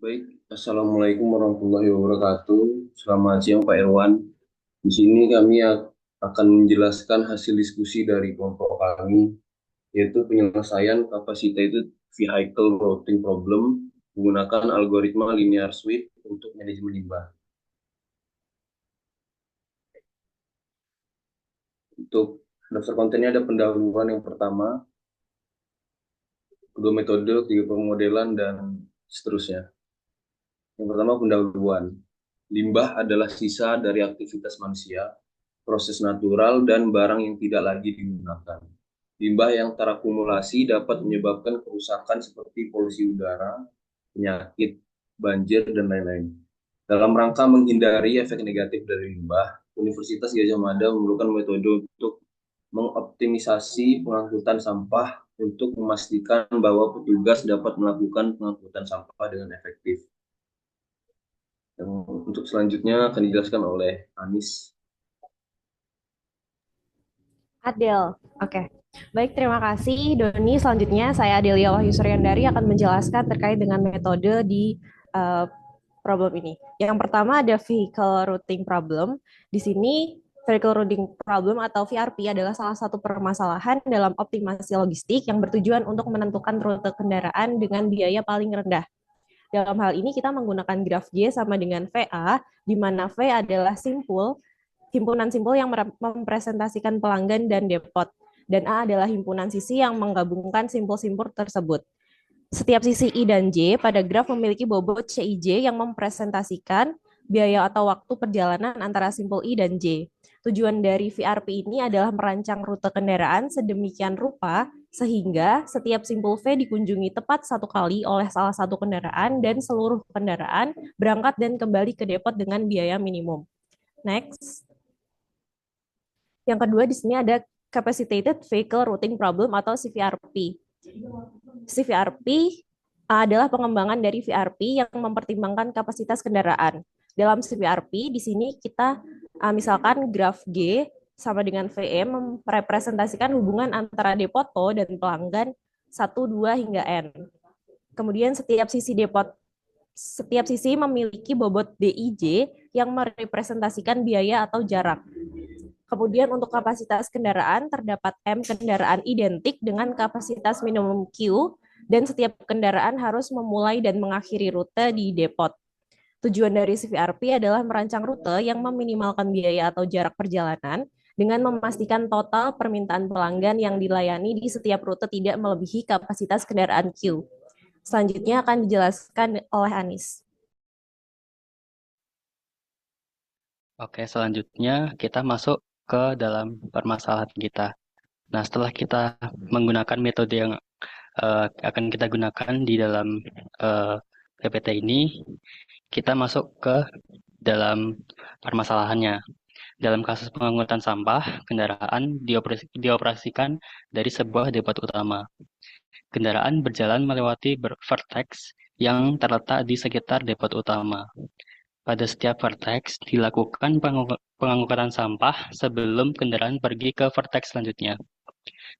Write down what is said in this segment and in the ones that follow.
Baik, Assalamualaikum warahmatullahi wabarakatuh. Selamat siang Pak Irwan. Di sini kami akan menjelaskan hasil diskusi dari kelompok kami, yaitu penyelesaian capacitated vehicle routing problem menggunakan algoritma linear sweep untuk manajemen limbah. Untuk daftar kontennya ada pendahuluan yang pertama, kedua metode, tiga pemodelan, dan seterusnya. Yang pertama pendahuluan. Limbah adalah sisa dari aktivitas manusia, proses natural, dan barang yang tidak lagi digunakan. Limbah yang terakumulasi dapat menyebabkan kerusakan seperti polusi udara, penyakit, banjir, dan lain-lain. Dalam rangka menghindari efek negatif dari limbah, Universitas Gadjah Mada memerlukan metode untuk mengoptimisasi pengangkutan sampah untuk memastikan bahwa petugas dapat melakukan pengangkutan sampah dengan efektif. Yang untuk selanjutnya akan dijelaskan oleh Anis. Adel, oke. Baik, terima kasih Doni. Selanjutnya saya Adelia Wahyu Suryandari akan menjelaskan terkait dengan metode di eh, problem ini. Yang pertama ada vehicle routing problem. Di sini vehicle routing problem atau VRP adalah salah satu permasalahan dalam optimasi logistik yang bertujuan untuk menentukan rute kendaraan dengan biaya paling rendah. Dalam hal ini kita menggunakan graf G sama dengan VA, di mana V adalah himpunan simpul yang mempresentasikan pelanggan dan depot. Dan A adalah himpunan sisi yang menggabungkan simpul-simpul tersebut. Setiap sisi I dan J pada graf memiliki bobot CIJ yang mempresentasikan biaya atau waktu perjalanan antara simpul I dan J. Tujuan dari VRP ini adalah merancang rute kendaraan sedemikian rupa sehingga setiap simpul V dikunjungi tepat satu kali oleh salah satu kendaraan dan seluruh kendaraan berangkat dan kembali ke depot dengan biaya minimum. Next. Yang kedua di sini ada Capacitated Vehicle Routing Problem atau CVRP. CVRP adalah pengembangan dari VRP yang mempertimbangkan kapasitas kendaraan. Dalam CVRP di sini kita misalkan graf G sama dengan VM merepresentasikan hubungan antara depoto dan pelanggan 1, 2 hingga N. Kemudian setiap sisi memiliki bobot DIJ yang merepresentasikan biaya atau jarak. Kemudian untuk kapasitas kendaraan terdapat M kendaraan identik dengan kapasitas minimum Q dan setiap kendaraan harus memulai dan mengakhiri rute di depot. Tujuan dari CVRP adalah merancang rute yang meminimalkan biaya atau jarak perjalanan dengan memastikan total permintaan pelanggan yang dilayani di setiap rute tidak melebihi kapasitas kendaraan Q. Selanjutnya akan dijelaskan oleh Anis. Oke, selanjutnya kita masuk ke dalam permasalahan kita. Nah, setelah kita menggunakan metode yang akan kita gunakan di dalam PPT ini, kita masuk ke dalam permasalahannya. Dalam kasus pengangkutan sampah, kendaraan dioperasikan dari sebuah depot utama. Kendaraan berjalan melewati vertex yang terletak di sekitar depot utama. Pada setiap vertex dilakukan pengangkutan sampah sebelum kendaraan pergi ke vertex selanjutnya.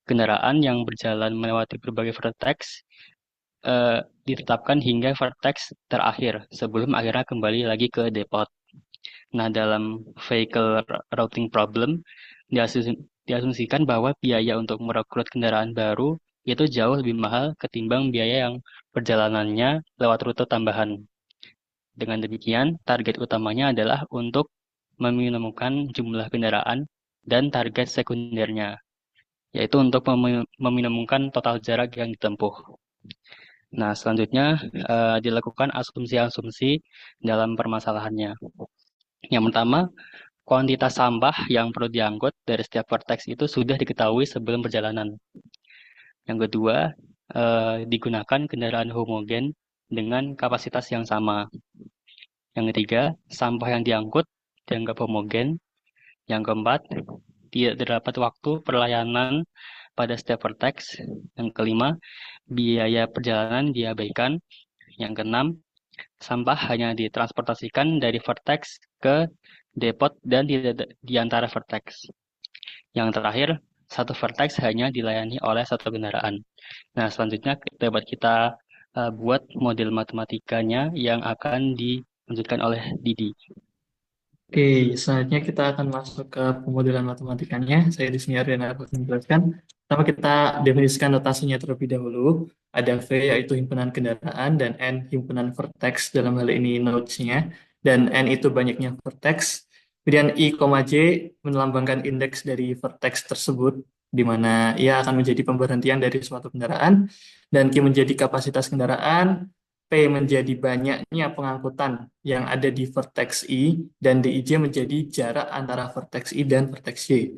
Kendaraan yang berjalan melewati berbagai vertex ditetapkan hingga vertex terakhir sebelum akhirnya kembali lagi ke depot. Nah, dalam vehicle routing problem diasumsikan bahwa biaya untuk merekrut kendaraan baru itu jauh lebih mahal ketimbang biaya yang perjalanannya lewat rute tambahan. Dengan demikian, target utamanya adalah untuk meminimumkan jumlah kendaraan dan target sekundernya, yaitu untuk meminimumkan total jarak yang ditempuh. Nah, selanjutnya dilakukan asumsi-asumsi dalam permasalahannya. Yang pertama, kuantitas sampah yang perlu diangkut dari setiap vertex itu sudah diketahui sebelum perjalanan. Yang kedua, digunakan kendaraan homogen dengan kapasitas yang sama. Yang ketiga, sampah yang diangkut dianggap homogen. Yang keempat, tidak terdapat waktu perlayanan pada setiap vertex. Yang kelima, biaya perjalanan diabaikan. Yang keenam, sampah hanya ditransportasikan dari vertex ke depot dan di antara vertex. Yang terakhir, satu vertex hanya dilayani oleh satu kendaraan. Nah, selanjutnya dapat kita buat model matematikanya yang akan dilanjutkan oleh Didi. Oke, selanjutnya kita akan masuk ke pemodelan matematikanya. Saya di sini Ardiana akan menjelaskan. Pertama kita definisikan notasinya terlebih dahulu. Ada V yaitu himpunan kendaraan dan N himpunan vertex dalam hal ini nodes-nya. Dan N itu banyaknya vertex. Kemudian I, J melambangkan indeks dari vertex tersebut, di mana ia akan menjadi pemberhentian dari suatu kendaraan. Dan Q menjadi kapasitas kendaraan. P menjadi banyaknya pengangkutan yang ada di vertex I, dan DIJ menjadi jarak antara vertex I dan vertex Y.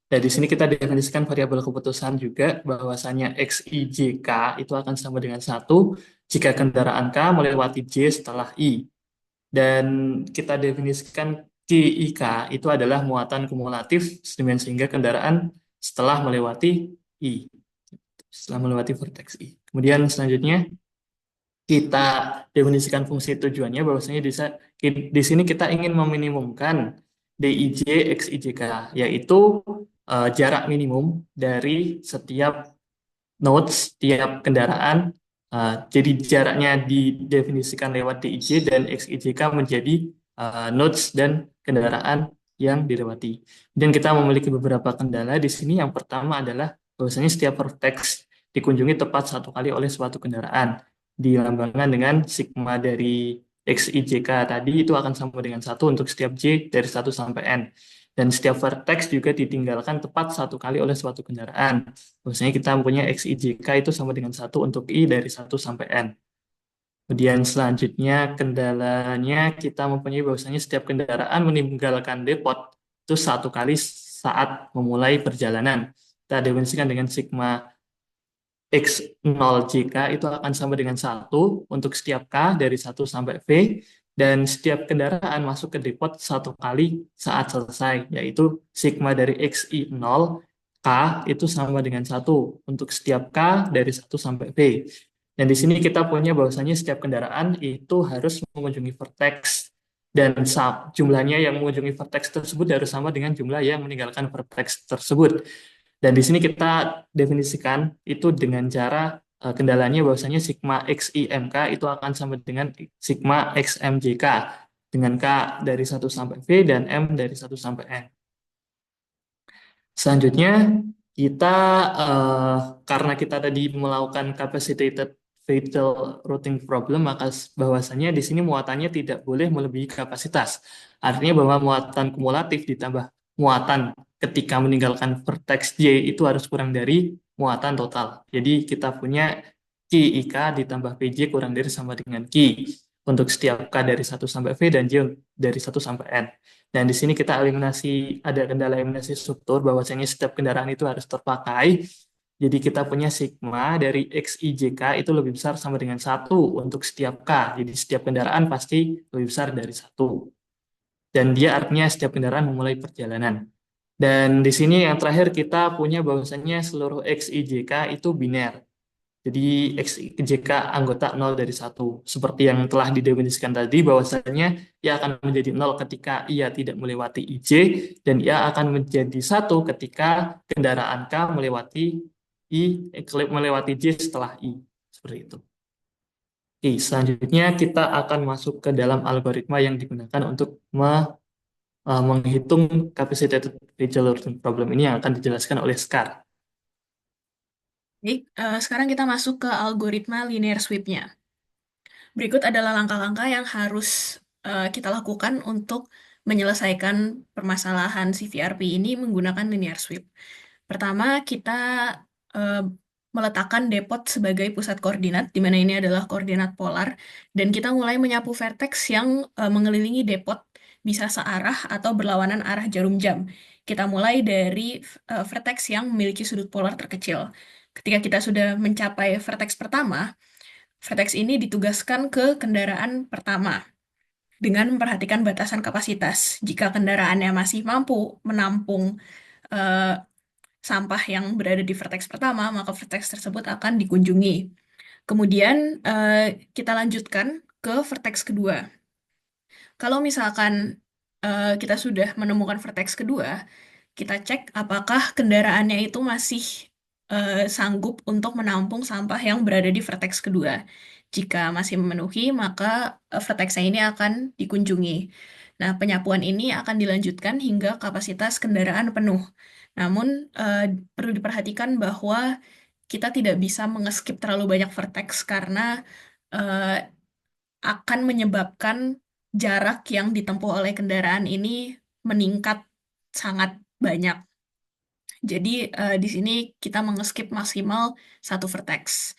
Dan di sini kita definisikan variabel keputusan juga bahwasanya XIJK itu akan sama dengan 1 jika kendaraan K melewati J setelah I. Dan kita definisikan KIK itu adalah muatan kumulatif sehingga kendaraan setelah melewati I, setelah melewati vertex I. Kemudian selanjutnya kita definisikan fungsi tujuannya bahwasanya di sini kita ingin meminimumkan DIJ XIJK, yaitu jarak minimum dari setiap nodes tiap kendaraan. Jadi jaraknya didefinisikan lewat DIJ dan XIJK menjadi nodes dan kendaraan yang dilewati. Dan kita memiliki beberapa kendala di sini. Yang pertama adalah bahwasanya setiap vertex dikunjungi tepat satu kali oleh suatu kendaraan, dilambangkan dengan sigma dari XIJK tadi itu akan sama dengan 1 untuk setiap J dari 1 sampai N. Dan setiap vertex juga ditinggalkan tepat satu kali oleh suatu kendaraan. Maksudnya kita mempunyai XIJK itu sama dengan 1 untuk I dari 1 sampai N. Kemudian selanjutnya kendalanya kita mempunyai bahwasanya setiap kendaraan meninggalkan depot itu satu kali saat memulai perjalanan. Kita definisikan dengan sigma X0JK itu akan sama dengan 1 untuk setiap K dari 1 sampai V, dan setiap kendaraan masuk ke depot satu kali saat selesai, yaitu sigma dari XI0 K itu sama dengan 1 untuk setiap K dari 1 sampai V. Dan di sini kita punya bahwasanya setiap kendaraan itu harus mengunjungi vertex, dan jumlahnya yang mengunjungi vertex tersebut harus sama dengan jumlah yang meninggalkan vertex tersebut. Dan di sini kita definisikan itu dengan cara kendalanya bahwasanya sigma XIMK itu akan sama dengan sigma XMJK dengan K dari 1 sampai V dan M dari 1 sampai N. Selanjutnya kita karena kita tadi melakukan capacitated fatal routing problem, maka bahwasanya di sini muatannya tidak boleh melebihi kapasitas. Artinya bahwa muatan kumulatif ditambah muatan ketika meninggalkan vertex J itu harus kurang dari muatan total. Jadi kita punya KIK ditambah PJ kurang dari sama dengan Q untuk setiap K dari 1 sampai V dan J dari 1 sampai N. Dan di sini kita eliminasi, ada kendala eliminasi struktur bahwasanya setiap kendaraan itu harus terpakai. Jadi kita punya sigma dari XIJK itu lebih besar sama dengan 1 untuk setiap K. Jadi setiap kendaraan pasti lebih besar dari 1. Dan dia artinya setiap kendaraan memulai perjalanan. Dan di sini yang terakhir kita punya bahwasanya seluruh XIJK itu biner. Jadi XIJK anggota 0 dari 1. Seperti yang telah didefinisikan tadi bahwasanya ia akan menjadi 0 ketika ia tidak melewati IJ, dan ia akan menjadi 1 ketika kendaraan K melewati J setelah I. Seperti itu. Oke, selanjutnya kita akan masuk ke dalam algoritma yang digunakan untuk menghitung capacitated fatal routing problem ini yang akan dijelaskan oleh Skar. Baik, sekarang kita masuk ke algoritma linear sweep-nya. Berikut adalah langkah-langkah yang harus kita lakukan untuk menyelesaikan permasalahan CVRP ini menggunakan linear sweep. Pertama, kita meletakkan depot sebagai pusat koordinat, di mana ini adalah koordinat polar, dan kita mulai menyapu vertex yang mengelilingi depot, bisa searah atau berlawanan arah jarum jam. Kita mulai dari vertex yang memiliki sudut polar terkecil. Ketika kita sudah mencapai vertex pertama, vertex ini ditugaskan ke kendaraan pertama dengan memperhatikan batasan kapasitas. Jika kendaraannya masih mampu menampung sampah yang berada di vertex pertama, maka vertex tersebut akan dikunjungi. Kemudian kita lanjutkan ke vertex kedua. Kalau misalkan kita sudah menemukan vertex kedua, kita cek apakah kendaraannya itu masih sanggup untuk menampung sampah yang berada di vertex kedua. Jika masih memenuhi, maka vertexnya ini akan dikunjungi. Nah, penyapuan ini akan dilanjutkan hingga kapasitas kendaraan penuh. Namun, perlu diperhatikan bahwa kita tidak bisa mengeskip terlalu banyak vertex karena eh, akan menyebabkan jarak yang ditempuh oleh kendaraan ini meningkat sangat banyak. Jadi di sini kita mengeskip maksimal satu vertex.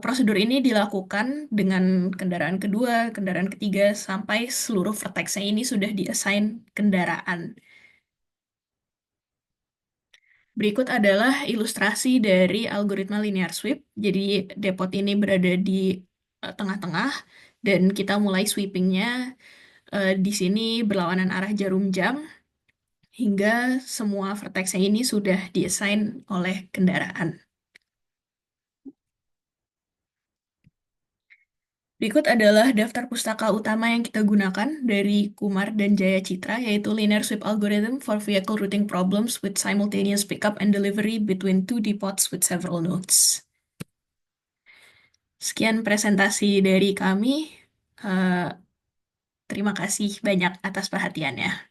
Prosedur ini dilakukan dengan kendaraan kedua, kendaraan ketiga, sampai seluruh vertexnya ini sudah diassign kendaraan. Berikut adalah ilustrasi dari algoritma linear sweep. Jadi depot ini berada di tengah-tengah dan kita mulai sweepingnya di sini berlawanan arah jarum jam hingga semua vertexnya ini sudah diassign oleh kendaraan. Berikut adalah daftar pustaka utama yang kita gunakan dari Kumar dan Jaya Citra, yaitu Linear Sweep Algorithm for Vehicle Routing Problems with Simultaneous Pickup and Delivery Between Two Depots with Several Nodes. Sekian presentasi dari kami. Eh, Terima kasih banyak atas perhatiannya.